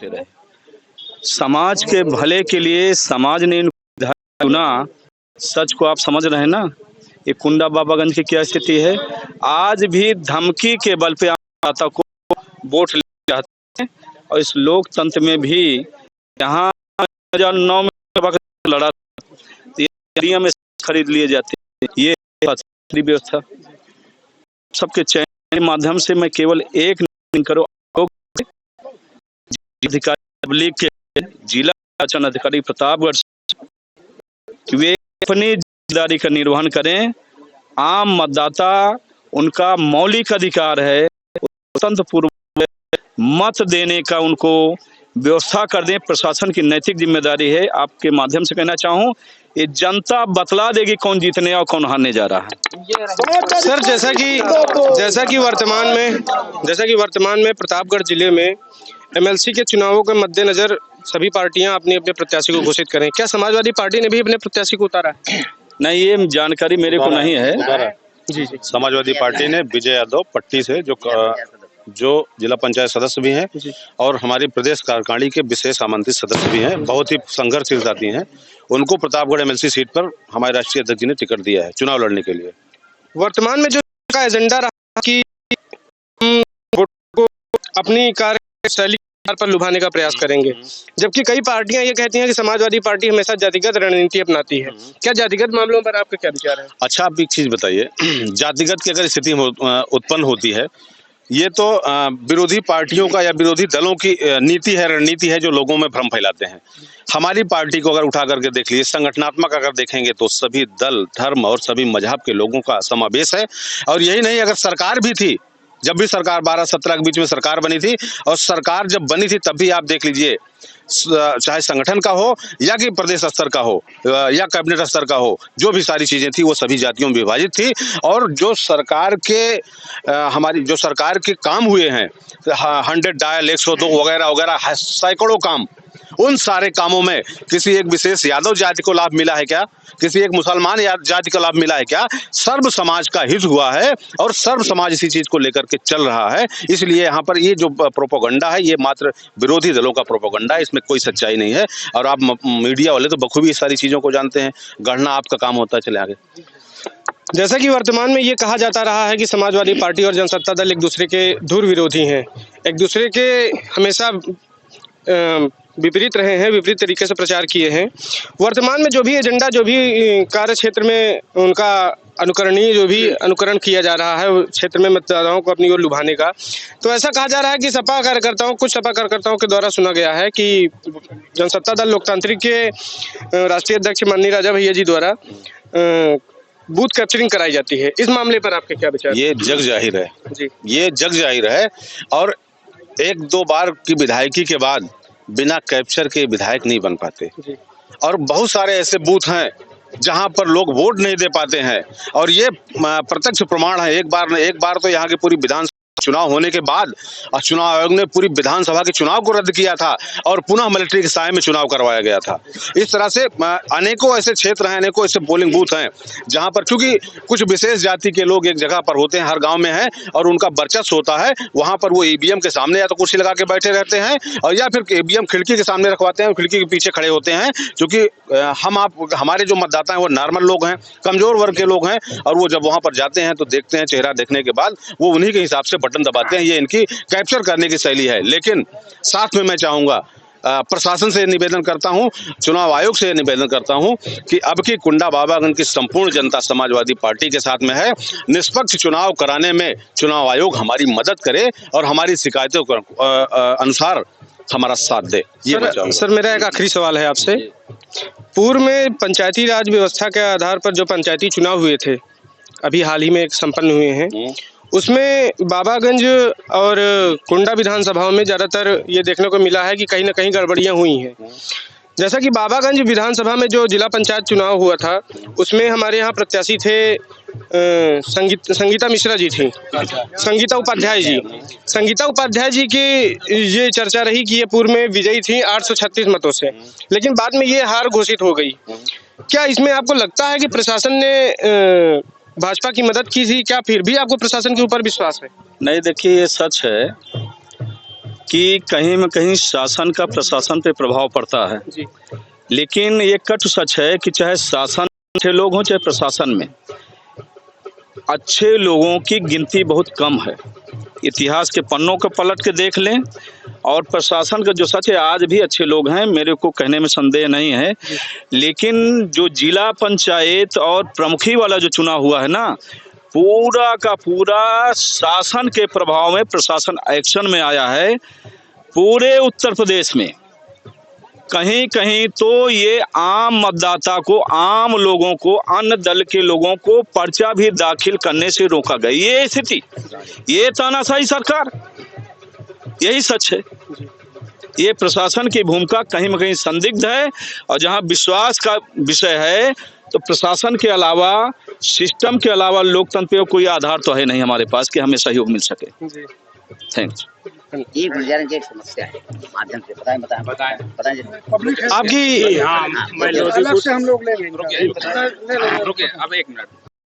रहे। समाज के भले के लिए समाज ने इनको विधायक चुना। सच को आप समझ रहे हैं ना। ये कुंडा बाबागंज की क्या स्थिति है। आज भी धमकी के बल पे जनता को वोट ले जाते हैं और इस लोकतंत्र में भी यहाँ 2009 में लड़ा तो ये में खरीद लिए जाते हैं। ये व्यवस्था सबके चयन के माध्यम से मैं केवल एक करो अधिकारी के जिला निर्वाचन अधिकारी प्रतापगढ़ वे अपनी जिम्मेदारी का निर्वहन करें। आम मतदाता उनका मौलिक अधिकार है, स्वतंत्र पूर्व मत देने का उनको व्यवस्था कर दें। प्रशासन की नैतिक जिम्मेदारी है। आपके माध्यम से कहना चाहूँ, ये जनता बतला देगी कौन जीतने और कौन हारने जा रहा है। सर, जैसा कि वर्तमान में प्रतापगढ़ जिले में एमएलसी के चुनावों के मद्देनजर सभी पार्टियां अपने अपने प्रत्याशी को घोषित करें, क्या समाजवादी पार्टी ने भी अपने प्रत्याशी को उतारा है? नहीं, ये जानकारी मेरे को नहीं है। जी, समाजवादी पार्टी ने विजय यादव पट्टी से जो जिला पंचायत सदस्य भी हैं और हमारी प्रदेश कार्यकारिणी के विशेष आमंत्रित सदस्य भी हैं, बहुत ही संघर्षशील साथी हैं, उनको प्रतापगढ़ एमएलसी सीट पर हमारे राष्ट्रीय अध्यक्ष जी ने टिकट दिया है चुनाव लड़ने के लिए। वर्तमान में जो का एजेंडा रहा कि को अपनी कार्यशैली पर लुभाने का प्रयास करेंगे, जबकि कई पार्टियां ये कहती हैं कि समाजवादी पार्टी हमेशा जातिगत रणनीति अपनाती है। क्या जातिगत मामलों पर आपके क्या विचार है? अच्छा, आप एक चीज बताइए, जातिगत की अगर स्थिति उत्पन्न होती है, ये तो विरोधी पार्टियों का या विरोधी दलों की नीति है, रणनीति है, जो लोगों में भ्रम फैलाते हैं। हमारी पार्टी को अगर उठा करके देख लीजिए, संगठनात्मक अगर देखेंगे तो सभी दल, धर्म और सभी मजहब के लोगों का समावेश है। और यही नहीं, अगर सरकार भी थी, जब भी सरकार 12-17 के बीच में सरकार बनी थी, और सरकार जब बनी थी तब भी आप देख लीजिए, चाहे संगठन का हो या कि प्रदेश स्तर का हो या कैबिनेट स्तर का हो, जो भी सारी चीजें थी वो सभी जातियों में विभाजित थी। और जो सरकार के काम हुए हैं, 100 डायल 102 वगैरह वगैरह सैकड़ों काम, उन सारे कामों में किसी एक विशेष यादव जाति को लाभ मिला है क्या? किसी एक मुसलमान जाति का लाभ मिला है क्या? सर्व समाज का हित हुआ है और सर्व समाज इसी चीज को लेकर के चल रहा है। इसलिए यहाँ पर ये जो प्रोपेगेंडा है, ये मात्र विरोधी दलों का प्रोपेगेंडा है, इसमें कोई सच्चाई नहीं है। और आप मीडिया वाले तो बखूबी सारी चीजों को जानते हैं, गढ़ना आपका काम होता है। चले आगे। जैसा कि वर्तमान में ये कहा जाता रहा है कि समाजवादी पार्टी और जनसत्ता दल एक दूसरे के धुर विरोधी हैं, एक दूसरे के हमेशा विपरीत रहे हैं, विपरीत तरीके से प्रचार किए हैं। वर्तमान में जो भी एजेंडा, जो भी कार्य क्षेत्र में उनका अनुकरण किया जा रहा है क्षेत्र में मतदाताओं को अपनी ओर लुभाने का, तो ऐसा कहा जा रहा है कि कुछ सपा कार्यकर्ताओं के द्वारा सुना गया है कि जनसत्ता दल लोकतांत्रिक के राष्ट्रीय अध्यक्ष माननीय राजा भैया जी द्वारा बूथ कैप्चरिंग कराई जाती है। इस मामले पर आपके क्या विचार? ये जग जाहिर है जी, ये जग जाहिर है। और 1-2 बार की विधायकी के बाद बिना कैप्चर के विधायक नहीं बन पाते। और बहुत सारे ऐसे बूथ हैं जहां पर लोग वोट नहीं दे पाते हैं, और ये प्रत्यक्ष प्रमाण है। एक बार तो यहाँ की पूरी विधानसभा चुनाव होने के बाद चुनाव आयोग ने पूरी विधानसभा के चुनाव को रद्द किया था और पुनः मिलिट्री के साए में चुनाव करवाया गया था। इस तरह से अनेकों ऐसे क्षेत्र हैं, अनेकों ऐसे पोलिंग बूथ हैं जहां पर क्योंकि कुछ विशेष जाति के लोग एक जगह पर होते हैं, हर गांव में हैं, और उनका वर्चस्व होता है, वहां पर वो ईवीएम के सामने या तो कुर्सी लगा के बैठे रहते हैं, और या फिर ईवीएम खिड़की के सामने रखवाते हैं, खिड़की के पीछे खड़े होते हैं। क्योंकि हमारे जो मतदाता हैं वो नॉर्मल लोग हैं, कमजोर वर्ग के लोग हैं, और वो जब वहां पर जाते हैं तो देखते हैं, चेहरा देखने के बाद वो उन्हीं के हिसाब से बटन दबाते हैं। ये इनकी कैप्चर करने की शैली है। लेकिन साथ में मैं चाहूंगा, प्रशासन से निवेदन करता हूं, चुनाव आयोग से निवेदन करता हूं कि अब की कुंडा बाबागंज की संपूर्ण जनता समाजवादी पार्टी के साथ में है। निष्पक्ष चुनाव कराने में चुनाव आयोग हमारी मदद करे और हमारी शिकायतों के अनुसार हमारा साथ दे। ये सर, मेरा एक आखिरी सवाल है आपसे। पूर्व में पंचायती राज व्यवस्था के आधार पर जो पंचायती चुनाव हुए थे, अभी हाल ही में एक संपन्न हुए हैं, उसमें बाबागंज और कुंडा विधानसभाओं में ज्यादातर ये देखने को मिला है कि कहीं ना कहीं गड़बड़ियां हुई हैं। जैसा कि बाबागंज विधानसभा में जो जिला पंचायत चुनाव हुआ था, उसमें हमारे यहाँ प्रत्याशी थे संगीता मिश्रा जी थी, संगीता उपाध्याय जी की ये चर्चा रही कि ये पूर्व में विजयी थी 836 मतों से, लेकिन बाद में ये हार घोषित हो गई। क्या इसमें आपको लगता है कि प्रशासन ने भाजपा की मदद की थी? क्या फिर भी आपको प्रशासन के ऊपर विश्वास है? नहीं, देखिए, ये सच है कि कहीं न कहीं शासन का प्रशासन पे प्रभाव पड़ता है, लेकिन ये कटु सच है कि चाहे शासन अच्छे लोग हों चाहे प्रशासन में अच्छे लोगों की गिनती बहुत कम है। इतिहास के पन्नों को पलट के देख लें, और प्रशासन का जो सच है आज भी अच्छे लोग हैं, मेरे को कहने में संदेह नहीं है। लेकिन जो जिला पंचायत और प्रमुखी वाला जो चुनाव हुआ है ना, पूरा का पूरा शासन के प्रभाव में प्रशासन एक्शन में आया है। पूरे उत्तर प्रदेश में कहीं कहीं तो ये आम मतदाता को, आम लोगों को, अन्य दल के लोगों को पर्चा भी दाखिल करने से रोका गया। ये स्थिति, ये तानाशाही सरकार, यही सच है। ये प्रशासन की भूमिका कहीं न कहीं संदिग्ध है, और जहां विश्वास का विषय है तो प्रशासन के अलावा, सिस्टम के अलावा लोकतंत्र पे कोई आधार तो है नहीं हमारे पास कि हमें सहयोग मिल सके। थैंक्स। ये गुलजार जी एक समस्या है, माध्यम से बताएं। आपकी अलग से हम लोग ले लेंगे। रुकिए अब 1 मिनट।